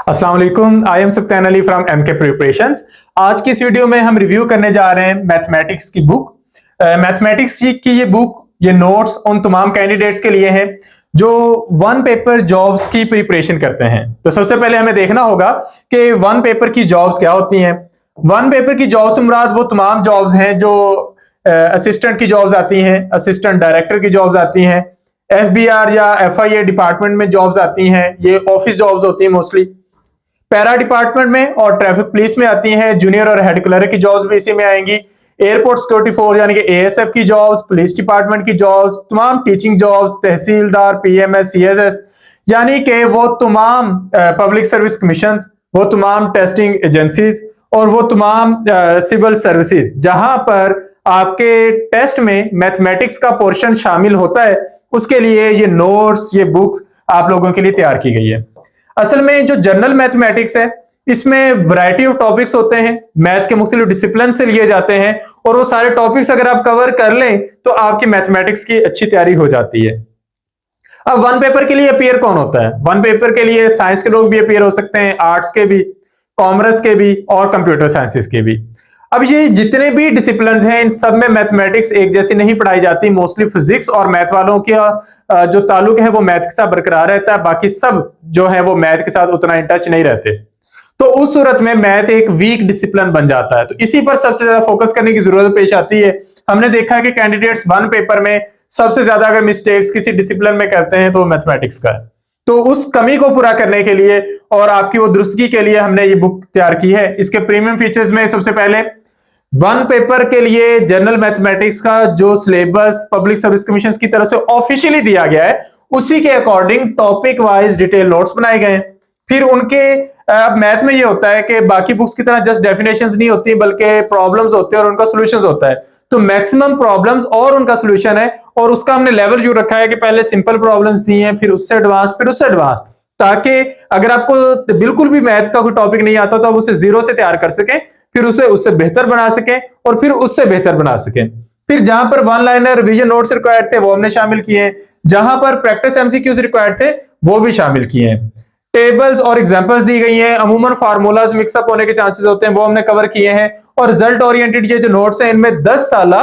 अस्सलाम वालेकुम, I am Sultan Ali from MK preparations. आज की इस वीडियो में हम रिव्यू करने जा रहे हैं मैथमेटिक्स की बुक। मैथमेटिक्स की ये बुक, ये नोट्स उन तमाम कैंडिडेट्स के लिए हैं जो वन पेपर जॉब्स की प्रिपरेशन करते हैं। तो सबसे पहले हमें देखना होगा कि वन पेपर की जॉब्स क्या होती हैं। वन पेपर की जॉब्स से मुराद वो तमाम जॉब्स हैं जो असिस्टेंट की जॉब्स आती हैं, असिस्टेंट डायरेक्टर की जॉब्स आती हैं, एफबीआर या एफआईए डिपार्टमेंट में जॉब्स आती हैं, ये ऑफिस जॉब्स होती हैं मोस्टली। पैरा डिपार्टमेंट में और ट्रैफिक पुलिस में आती हैं, जूनियर और हेड क्लर्क की जॉब्स भी इसी में आएंगी। एयरपोर्ट सिक्योरिटी फोर्स यानी कि एएसएफ की जॉब्स, पुलिस डिपार्टमेंट की जॉब्स, तमाम टीचिंग जॉब्स, तहसीलदार, पीएमएस, सीएसएस, यानी कि वो तमाम पब्लिक सर्विस कमीशन, वो तमाम टेस्टिंग एजेंसीज और वो तमाम सिविल सर्विसेज जहां पर आपके टेस्ट में मैथमेटिक्स का पोर्शन शामिल होता है, उसके लिए ये नोट्स, ये बुक्स आप लोगों के लिए तैयार की गई है। असल में जो जनरल मैथमेटिक्स है इसमें वैरायटी ऑफ टॉपिक्स होते हैं, मैथ के मुख्तलिफ डिसिप्लिन से लिए जाते हैं और वो सारे टॉपिक्स अगर आप कवर कर लें तो आपकी मैथमेटिक्स की अच्छी तैयारी हो जाती है। अब वन पेपर के लिए अपीयर कौन होता है? वन पेपर के लिए साइंस के लोग भी अपीयर हो सकते हैं, आर्ट्स के भी, कॉमर्स के भी और कंप्यूटर साइंसेस के भी। अब ये जितने भी डिसिप्लिन हैं इन सब में मैथमेटिक्स एक जैसी नहीं पढ़ाई जाती। मोस्टली फिजिक्स और मैथ वालों का जो ताल्लुक है वो मैथ के साथ बरकरार रहता है, बाकी सब जो है वो मैथ के साथ उतना इन टच नहीं रहते। तो उस सूरत में मैथ एक वीक डिसिप्लिन बन जाता है, तो इसी पर सबसे ज्यादा फोकस करने की जरूरत पेश आती है। हमने देखा है कि कैंडिडेट्स वन पेपर में सबसे ज्यादा अगर मिस्टेक्स किसी डिसिप्लिन में करते हैं तो मैथमेटिक्स का है। तो उस कमी को पूरा करने के लिए और आपकी वो दुरुस्तगी के लिए हमने ये बुक तैयार की है। इसके प्रीमियम फीचर्स में सबसे पहले वन पेपर के लिए जनरल मैथमेटिक्स का जो सिलेबस पब्लिक सर्विस कमीशन की तरफ से ऑफिशियली दिया गया है उसी के according topic wise detail notes बनाए गए हैं। फिर उनके अब मैथ में ये होता है कि बाकी बुक्स की तरह जस्ट डेफिनेशंस नहीं होती बल्कि प्रॉब्लम्स होते हैं और उनका सॉल्यूशंस होता है। तो मैक्सिमम प्रॉब्लम्स और उनका सॉल्यूशन है और उसका हमने लेवल जो रखा है कि पहले सिंपल प्रॉब्लम्स दी हैं, फिर उससे एडवांस, फिर उससे एडवांस, ताकि अगर आपको बिल्कुल भी मैथ का कोई टॉपिक नहीं आता तो आप उसे जीरो से तैयार कर सकें, फिर उसे उससे बेहतर बना सकें और फिर उससे बेहतर बना सकें। फिर जहां पर one liner revision notes required थे वो हमने शामिल किए हैं, जहां पर प्रैक्टिस एमसीक्यूज रिक्वायर्ड थे वो भी शामिल किए हैं। टेबल्स और एग्जांपल्स दी गई हैं, अमूमन फार्मूलाज मिक्सअप होने के चांसेस होते हैं वो हमने कवर किए हैं। और रिजल्ट ओरिएंटेड ये जो नोट्स हैं इनमें 10 साल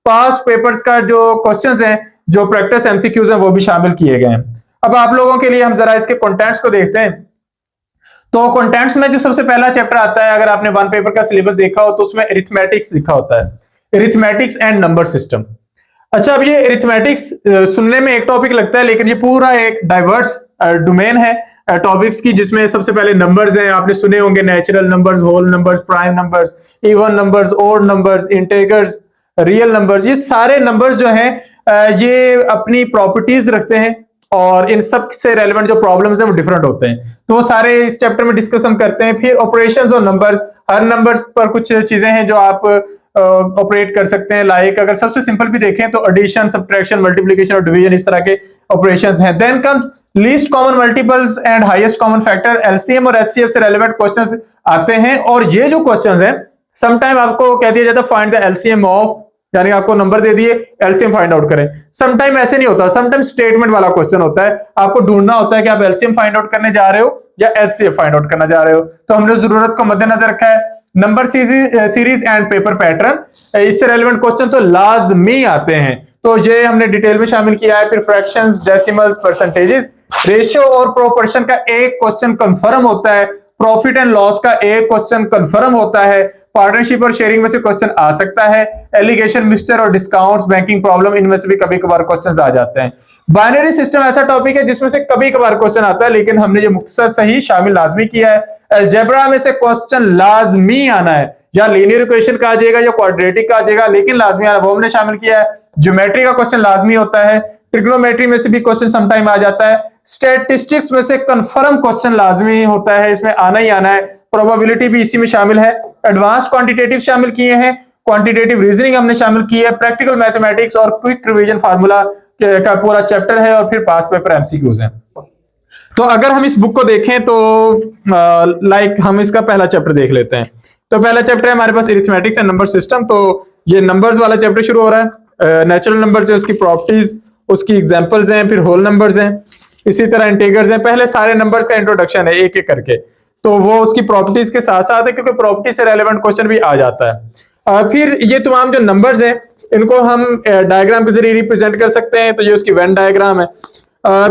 पास्ट पेपर्स का जो क्वेश्चंस हैं, जो प्रैक्टिस एमसीक्यूज हैं वो भी शामिल किए गए हैं। अब आप लोगों के लिए हम जरा इसके कंटेंट्स को देखते हैं। तो कंटेंट्स में जो सबसे पहला चैप्टर आता है, अगर आपने वन पेपर का सिलेबस देखा हो तो उसमें अरिथमेटिक्स लिखा होता है, अरिथमेटिक्स एंड नंबर सिस्टम। अच्छा, अब ये अरिथमेटिक्स सुनने में एक टॉपिक लगता है लेकिन ये पूरा एक डाइवर्स डोमेन है टॉपिक्स की, जिसमें सबसे पहले नंबर्स हैं, आपने सुने होंगे natural numbers, whole numbers, prime numbers, even numbers, odd numbers, integers, real numbers. ये सारे नंबर्स जो हैं ये अपनी प्रॉपर्टीज रखते हैं और इन सब से रेलेवेंट जो प्रॉब्लम्स हैं वो डिफरेंट होते हैं, तो वो सारे इस चैप्टर में डिस्कस हम करते हैं। फिर ऑपरेशंस और नंबर्स, हर नंबर्स पर कुछ चीजें हैं जो आप ऑपरेट कर सकते हैं, लाइक अगर सबसे सिंपल भी देखें तो एडिशन, सब्ट्रैक्शन, मल्टीप्लिकेशन और डिवीजन, इस तरह के ऑपरेशंस हैं। Then comes least common multiples and highest common factor, LCM और एचसीएफ से रेलेवेंट क्वेश्चंस आते हैं। और ये जो क्वेश्चंस हैं समटाइम आपको कह दिया जाता है फाइंड द एलसीएम ऑफ, यानी आपको नंबर दे दिए एलसीएम फाइंड आउट करें। समटाइम ऐसे नहीं होता, समटाइम स्टेटमेंट वाला क्वेश्चन होता है, आपको ढूंढना होता है कि आप एलसीएम फाइंड आउट करने जा रहे हो या एचसीएफ फाइंड आउट करना जा रहे हो। तो हमने जरूरत को मद्देनजर रखा है। Number series and paper pattern, इससे रेलेवेंट क्वेश्चन तो लाजमी आते हैं, तो ये हमने डिटेल में शामिल किया है। फिर फ्रैक्शंस, डेसिमल्स, परसेंटेजेस, रेशियो और प्रोपोर्शन का एक क्वेश्चन कंफर्म होता है, प्रॉफिट एंड लॉस का एक क्वेश्चन कंफर्म होता है, पार्टनरशिप और शेयरिंग में से क्वेश्चन आ सकता है, एलिगेशन, मिक्सचर और डिस्काउंट्स, बैंकिंग प्रॉब्लम, इनमें से भी कभी कभार क्वेश्चंस आ जाते हैं। बाइनरी सिस्टम ऐसा टॉपिक है जिसमें से कभी कभार क्वेश्चन आता है लेकिन हमने ये मुख्तसर सही शामिल लाजमी किया है। अलजेब्रा में से क्वेश्चन लाजमी आना है, या लीनियर इक्वेशन का आ जाएगा या क्वाड्रेटिक का आ जाएगा, लेकिन लाजमी आना वो हमने शामिल किया है। ज्योमेट्री का क्वेश्चन लाजमी होता है, ट्रिग्नोमेट्री में से भी क्वेश्चन समटाइम आ जाता है, स्टैटिस्टिक्स में से कंफर्म क्वेश्चन लाजमी होता है, इसमें आना ही आना है, प्रोबेबिलिटी भी इसी में शामिल है। एडवांस्ड क्वांटिटेटिव शामिल किए हैं, क्वांटिटेटिव रीजनिंग हमने शामिल की है, प्रैक्टिकल मैथमेटिक्स और क्विक रिवीजन फार्मूला का पूरा चैप्टर है और फिर पास पेपर एमसीक्यूज हैं। तो अगर हम इस बुक को देखें तो लाइक हम इसका पहला चैप्टर देख लेते हैं। तो पहला चैप्टर है हमारे पास अरिथमेटिक्स एंड नंबर सिस्टम। तो ये नंबर्स वाला चैप्टर शुरू हो रहा है, नेचुरल नंबर्स है, उसकी प्रॉपर्टीज, उसकी एग्जांपल्स हैं, फिर होल नंबर्स हैं, इसी तरह इंटीजर्स हैं। पहले सारे नंबर्स का इंट्रोडक्शन है एक एक करके। तो वो उसकी प्रॉपर्टीज के साथ साथ है, क्योंकि प्रॉपर्टी से रेलेवेंट क्वेश्चन भी आ जाता है। फिर ये तमाम जो नंबर्स हैं इनको हम डायग्राम के जरिए रिप्रेजेंट कर सकते हैं, तो ये उसकी वेन डायग्राम है।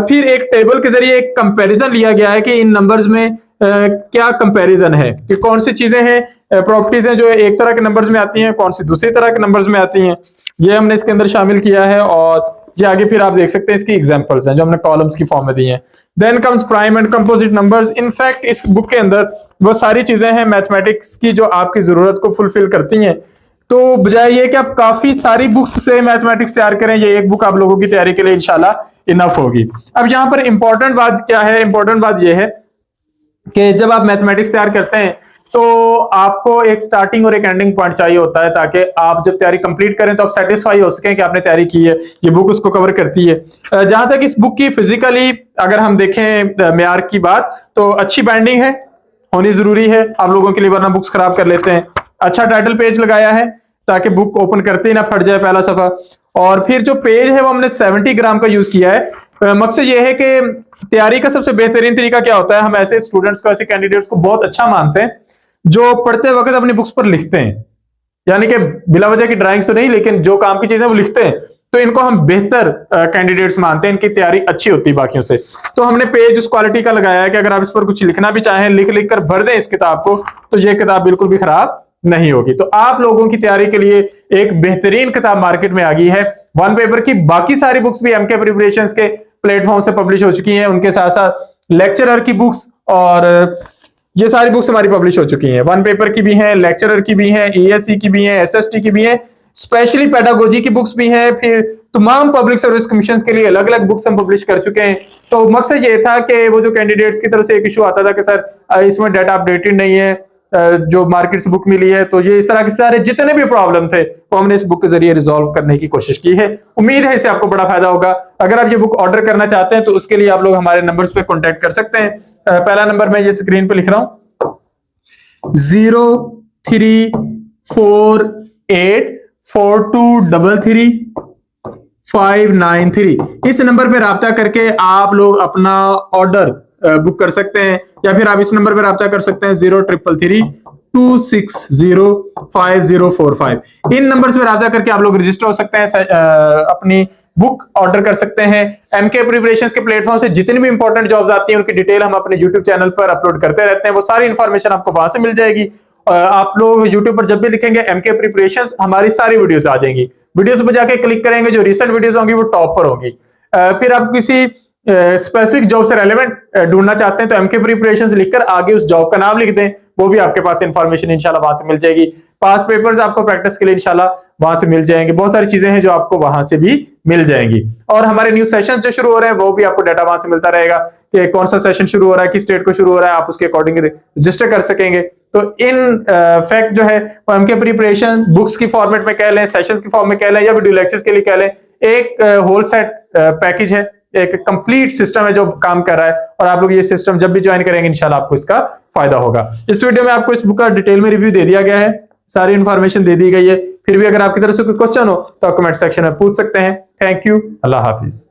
फिर एक टेबल के जरिए एक कंपैरिजन लिया गया है कि इन नंबर्स में क्या कंपैरिजन है, कि कौन सी चीजें हैं, प्रॉपर्टीज हैं जो एक तरह के नंबर्स में आती हैं, कौन सी दूसरी तरह के नंबर्स में आती हैं, ये हमने इसके अंदर शामिल किया है। और ये आगे फिर आप देख सकते हैं इसकी एग्जांपल्स हैं जो हमने कॉलम्स की फॉर्म में दी हैं। Then comes prime and composite numbers. In fact इस बुक के अंदर वो सारी चीजें हैं मैथमेटिक्स की जो आपकी जरूरत को फुलफिल करती हैं। तो बजाय ये कि आप काफी सारी बुक्स से मैथमेटिक्स तैयार करें, ये एक बुक आप लोगों की तैयारी के लिए इंशाल्लाह इनफ होगी। अब यहाँ पर इंपॉर्टेंट बात क्या है? इंपॉर्टेंट बात यह है कि जब आप मैथमेटिक्स तैयार करते हैं तो आपको एक स्टार्टिंग और एक एंडिंग पॉइंट चाहिए होता है, ताकि आप जब तैयारी कंप्लीट करें तो आप सेटिस्फाई हो सकें कि आपने तैयारी की है, ये बुक उसको कवर करती है। जहां तक इस बुक की फिजिकली अगर हम देखें मेयार की बात, तो अच्छी बाइंडिंग है, होनी जरूरी है आप लोगों के लिए, वरना बुक्स खराब कर लेते हैं। अच्छा टाइटल पेज लगाया है ताकि बुक ओपन करते ही ना फट जाए पहला सफा। और फिर जो पेज है वो हमने 70 ग्राम का यूज किया है। मकसद ये है कि तैयारी का सबसे बेहतरीन तरीका क्या होता है, हम ऐसे स्टूडेंट्स को, ऐसे कैंडिडेट्स को बहुत अच्छा मानते हैं जो पढ़ते वक्त अपनी बुक्स पर लिखते हैं, यानी कि बिला वजह की ड्राइंग्स तो नहीं, लेकिन जो काम की चीजें वो लिखते हैं, तो इनको हम बेहतर कैंडिडेट्स मानते हैं, इनकी तैयारी अच्छी होती है बाकियों से। तो हमने पेज उस क्वालिटी का लगाया है कि अगर आप इस पर कुछ लिखना भी चाहें, लिख लिख कर भर दें इस किताब को, तो ये किताब बिल्कुल भी खराब नहीं होगी। तो आप लोगों की तैयारी के लिए एक बेहतरीन किताब मार्केट में आ गई है वन पेपर की। बाकी सारी बुक्स भी एमके प्रिपरेशंस के प्लेटफॉर्म से पब्लिश हो चुकी हैं, उनके साथ साथ लेक्चरर की बुक्स और ये सारी बुक्स हमारी पब्लिश हो चुकी हैं। वन पेपर की भी हैं, लेक्चरर की भी हैं, ईएससी की भी हैं, एसएसटी की भी हैं, स्पेशली पेडागोजी की बुक्स भी हैं। फिर तमाम पब्लिक सर्विस कमीशन के लिए अलग अलग बुक्स हम पब्लिश कर चुके हैं। तो मकसद ये था कि वो जो कैंडिडेट्स की तरफ से एक इशू आता था कि सर इसमें डाटा अपडेटेड नहीं है, जो मार्केट से बुक मिली है, तो ये इस तरह के सारे जितने भी प्रॉब्लम थे वो हमने इस बुक के जरिए रिजॉल्व करने की कोशिश की है। उम्मीद है इससे आपको बड़ा फायदा होगा। अगर आप ये बुक ऑर्डर करना चाहते हैं तो उसके लिए आप लोग हमारे नंबर्स पे कांटेक्ट कर सकते हैं। पहला नंबर मैं ये स्क्रीन पे लिख रहा हूं 03484233 इस नंबर पे राब्ता करके आप लोग अपना ऑर्डर बुक कर सकते हैं, या फिर आप इस नंबर पे राब्ता कर सकते हैं 0333260545। इन नंबर्स पे राब्ता करके आप लोग रजिस्टर हो सकते हैं, अपनी बुक ऑर्डर कर सकते हैं। एमके प्रिपरेशंस के प्लेटफॉर्म से जितनी भी इंपॉर्टेंट जॉब्स आती हैं उनकी डिटेल हम अपने यूट्यूब चैनल पर अपलोड करते रहते हैं, वो सारी इंफॉर्मेशन आपको वहां से मिल जाएगी। आप लोग यूट्यूब पर जब भी लिखेंगे एमके प्रिपरेशंस, हमारी सारी वीडियोस आ जाएंगी। वीडियोस पर जाके क्लिक करेंगे, जो रिसेंट वीडियोस होंगी वो टॉप पर होंगी। फिर आप किसी स्पेसिफिक जॉब से रेलेवेंट ढूंढना चाहते हैं तो एमके प्रिपरेशंस लिखकर आगे उस जॉब का नाम लिख दें, वो भी आपके पास इंफॉर्मेशन इंशाल्लाह वहां से मिल जाएगी। पास पेपर्स आपको प्रैक्टिस के लिए इंशाल्लाह वहां से मिल जाएंगे, बहुत सारी चीजें हैं जो आपको वहां से भी मिल जाएंगी। और हमारे न्यू सेशंस जो शुरू हो रहे हैं वो भी आपको डाटा वहां से मिलता रहेगा कि कौन सा सेशन शुरू हो रहा है, किस स्टेट को शुरू हो रहा है, आप उसके अकॉर्डिंग रजिस्टर कर सकेंगे। तो इन फैक्ट जो है एमके प्रिपरेशन बुक्स की फॉर्मेट में कह लें, सेशंस की फॉर्म में कह लें, या वीडियो लेक्चर्स के लिए कह लें, एक होल सेट पैकेज है, एक कंप्लीट सिस्टम है जो काम कर रहा है। और आप लोग ये सिस्टम जब भी ज्वाइन करेंगे इंशाल्लाह आपको इसका फायदा होगा। इस वीडियो में आपको इस बुक का डिटेल में रिव्यू दे दिया गया है, सारी इंफॉर्मेशन दे दी गई है। फिर भी अगर आपकी तरफ से कोई क्वेश्चन हो तो कमेंट सेक्शन में पूछ सकते हैं। Thank you, Allah Hafiz.